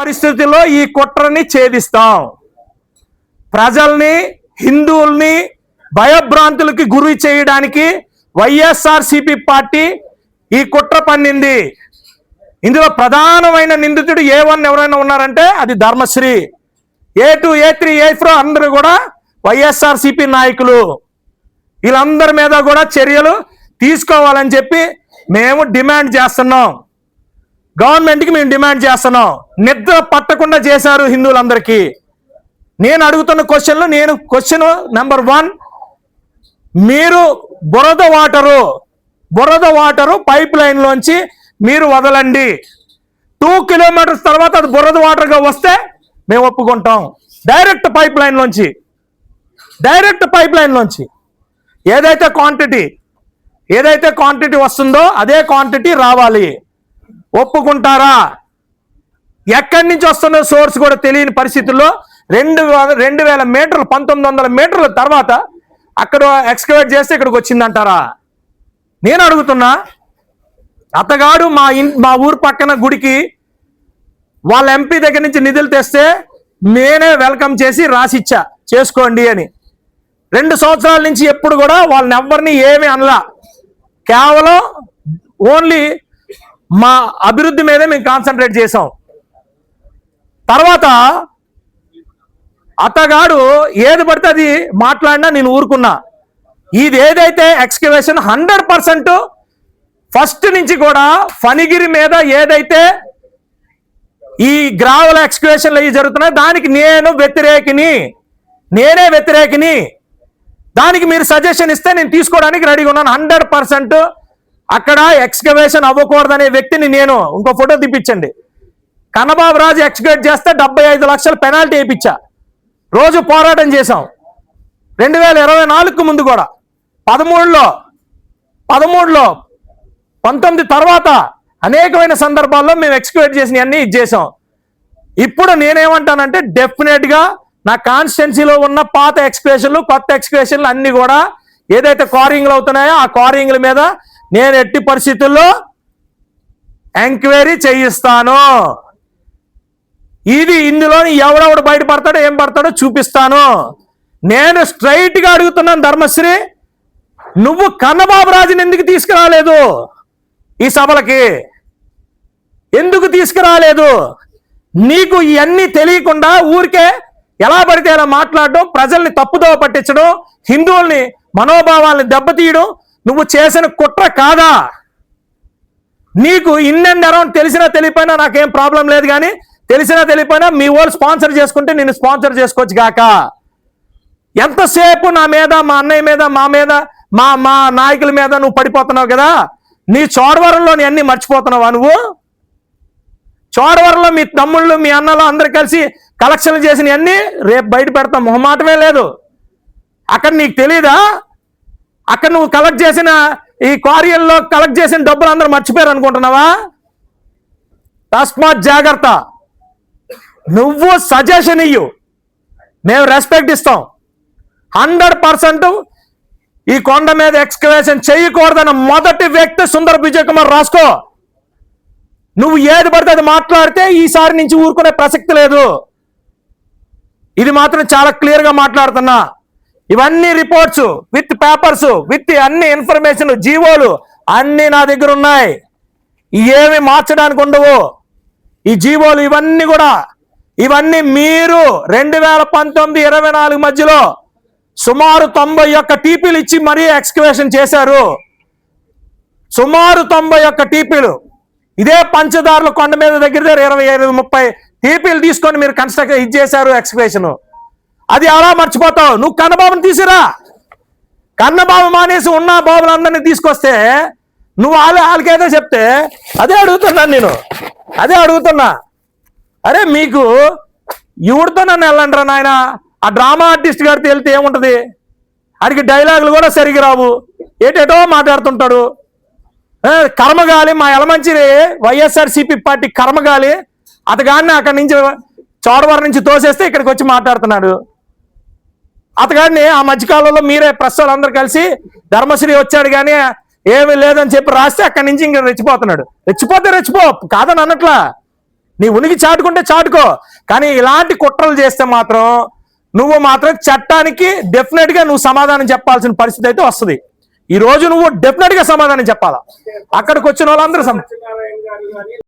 పరిస్థితుల్లో ఈ కుట్రని ఛేదిస్తాం. ప్రజల్ని, హిందువుల్ని భయభ్రాంతులకి గురి చేయడానికి వైఎస్ఆర్సీపీ పార్టీ ఈ కుట్ర పన్నింది. ఇందులో ప్రధానమైన నిందితుడు A1 ఎవరైనా ఉన్నారంటే అది ధర్మశ్రీ. A2, A3, A4 అందరూ కూడా వైఎస్ఆర్సీపీ నాయకులు. వీళ్ళందరి మీద కూడా చర్యలు తీసుకోవాలని చెప్పి మేము డిమాండ్ చేస్తున్నాం. గవర్నమెంట్కి మేము డిమాండ్ చేస్తున్నాం. నిద్ర పట్టకుండా చేశారు హిందువులందరికీ. నేను అడుగుతున్న క్వశ్చన్ నెంబర్ 1, మీరు బురద వాటరు పైప్ లైన్లోంచి మీరు వదలండి. 2 కిలోమీటర్స్ తర్వాత అది బురద వాటర్గా వస్తే మేము ఒప్పుకుంటాం. డైరెక్ట్ పైప్ లైన్ లోంచి ఏదైతే క్వాంటిటీ వస్తుందో అదే క్వాంటిటీ రావాలి. ఒప్పుకుంటారా? ఎక్కడి నుంచి వస్తుందో సోర్స్ కూడా తెలియని పరిస్థితుల్లో 2000 మీటర్లు 1900 మీటర్ల తర్వాత అక్కడ ఎక్స్కవేట్ చేస్తే ఇక్కడికి వచ్చిందంటారా? నేను అడుగుతున్నా. అతగాడు మా ఊరు పక్కన గుడికి వాళ్ళ ఎంపీ దగ్గర నుంచి నిధులు తెస్తే నేనే వెల్కమ్ చేసి రాసిచ్చా, చేసుకోండి అని. 2 సంవత్సరాల నుంచి ఎప్పుడు కూడా వాళ్ళని ఎవరిని ఏమీ అనలా. కేవలం ఓన్లీ మా అభివృద్ధి మీదే మేము కాన్సన్ట్రేట్ చేసాం. తర్వాత అతగాడు ఏది పడితే అది మాట్లాడినా నేను ఊరుకున్నా. ఇది ఏదైతే ఎక్స్కవేషన్ 100% ఫస్ట్ నుంచి కూడా ఫణిగిరి మీద ఏదైతే ఈ గ్రావెల్ ఎక్స్కవేషన్లు అవి జరుగుతున్నాయి దానికి నేనే వ్యతిరేకిని. దానికి మీరు సజెషన్ ఇస్తే నేను తీసుకోవడానికి రెడీగా ఉన్నాను. 100% అక్కడ ఎక్స్కవేషన్ అవ్వకూడదనే వ్యక్తిని నేను. ఇంకో ఫోటో తీపించండి. కన్నబాబు రాజు ఎక్స్కవేట్ చేస్తే 75 లక్షల పెనాల్టీ వేయించా. రోజు పోరాటం చేశాం. 2024కు ముందు కూడా 13లో 19 తర్వాత అనేకమైన సందర్భాల్లో మేము ఎక్స్కవేట్ చేసినవన్నీ చేసాం. ఇప్పుడు నేనేమంటానంటే డెఫినెట్గా నా కాన్స్టిట్యున్సీలో ఉన్న పాత ఎక్స్కవేషన్లు, కొత్త ఎక్స్కవేషన్లు అన్ని కూడా ఏదైతే క్వారింగ్లు అవుతున్నాయో ఆ క్వారింగ్ల మీద నేను ఎట్టి పరిస్థితుల్లో ఎంక్వైరీ చేయిస్తాను. ఇందులోని ఎవడెవడు బయటపడతాడో ఏం పడతాడో చూపిస్తాను. నేను స్ట్రైట్గా అడుగుతున్నాను, ధర్మశ్రీ, నువ్వు కన్నబాబు రాజుని ఎందుకు తీసుకురాలేదు? ఈ సభలకి ఎందుకు తీసుకురాలేదు? నీకు ఇవన్నీ తెలియకుండా ఊరికే ఎలా పడితే అలా మాట్లాడడం, ప్రజల్ని తప్పుదోవ పట్టించడం, హిందువుల్ని మనోభావాల్ని దెబ్బతీయడం నువ్వు చేసిన కుట్ర కాదా? నీకు ఇన్ అండ్ అరౌండ్ తెలిసినా తెలియపోయినా నాకేం ప్రాబ్లం లేదు. కానీ తెలిసినా తెలియపోయినా మీ వాళ్ళు స్పాన్సర్ చేసుకుంటే నేను స్పాన్సర్ చేసుకోవచ్చు గాక. ఎంతసేపు నా మీద, మా అన్నయ్య మీద, మా మీద, మా నాయకుల మీద నువ్వు పడిపోతున్నావు కదా. నీ చోడవరంలో అన్ని మర్చిపోతున్నావా? నువ్వు చోడవరంలో మీ తమ్ముళ్ళు, మీ అన్నలు అందరు కలిసి కలెక్షన్లు చేసినవన్నీ రేపు బయట పెడతాం, మొహమాటమే లేదు. అక్కడ నీకు తెలీదా? అక్కడ నువ్వు కలెక్ట్ చేసిన ఈ క్వారియల్లో కలెక్ట్ చేసిన డబ్బులు అందరూ మర్చిపోయారు అనుకుంటున్నావా? తస్మాత్ జాగ్రత్త. నువ్వు సజెషన్ ఇయ్యు, మేము రెస్పెక్ట్ ఇస్తాం. 100% ఈ కొండ మీద ఎక్స్కవేషన్ చేయకూడదన్న మొదటి వ్యక్తి సుందర్ విజయ్ కుమార్ రాసుకో. నువ్వు ఏది పడితే అది మాట్లాడితే ఈసారి నుంచి ఊరుకునే ప్రసక్తి లేదు. ఇది మాత్రం చాలా క్లియర్గా మాట్లాడుతున్నా. ఇవన్నీ రిపోర్ట్స్ విత్ పేపర్స్ విత్ అన్ని ఇన్ఫర్మేషన్, జీవోలు అన్నీ నా దగ్గర ఉన్నాయి. ఏమి మార్చడానికి ఉండవు ఈ జీవోలు. ఇవన్నీ మీరు 2019-24 మధ్యలో సుమారు 91 టీపీలు ఇచ్చి మరీ ఎక్స్కవేషన్ చేశారు. సుమారు 91 టీపీలు. ఇదే పంచదారుల కొండ మీద దగ్గర 25-30 టీపీలు తీసుకొని మీరు కన్స్ట్రక్షన్ చేశారు ఎక్స్కవేషన్. అది ఎలా మర్చిపోతావు? నువ్వు కన్నబాబుని తీసిరా. కన్నబాబు మానేసి ఉన్న బాబులందరినీ తీసుకొస్తే నువ్వు వాళ్ళకేదో చెప్తే అదే అడుగుతున్నా. అరే మీకు ఇవిడితో నన్ను వెళ్ళండిరా నాయన. ఆ డ్రామా ఆర్టిస్ట్ గారితో వెళ్తే ఏముంటుంది? ఆడికి డైలాగులు కూడా సరిగ్గా రావు, ఏటేటో మాట్లాడుతుంటాడు. కర్మగాలి మా యలమంచి వైఎస్ఆర్సీపీ పార్టీ కర్మగాలి అతగాడిని అక్కడి నుంచి చోడవరం నుంచి తోసేస్తే ఇక్కడికి వచ్చి మాట్లాడుతున్నాడు. అతగాడిని ఆ మధ్యకాలంలో మీరే ప్రెస్ వాళ్ళందరూ కలిసి ధర్మశ్రీ వచ్చాడు కానీ ఏమీ లేదని చెప్పి రాస్తే అక్కడి నుంచి ఇంకా రెచ్చిపోతున్నాడు. రెచ్చిపో కాదని అన్నట్లా. నీ ఉనికి చాటుకుంటే చాటుకో, కానీ ఇలాంటి కుట్రలు చేస్తే మాత్రం నువ్వు మాత్రం చట్టానికి డెఫినెట్ గా నువ్వు సమాధానం చెప్పాల్సిన పరిస్థితి అయితే వస్తుంది. ఈ రోజు నువ్వు డెఫినెట్ గా సమాధానం చెప్పాలా. అక్కడికి వచ్చిన వాళ్ళందరూ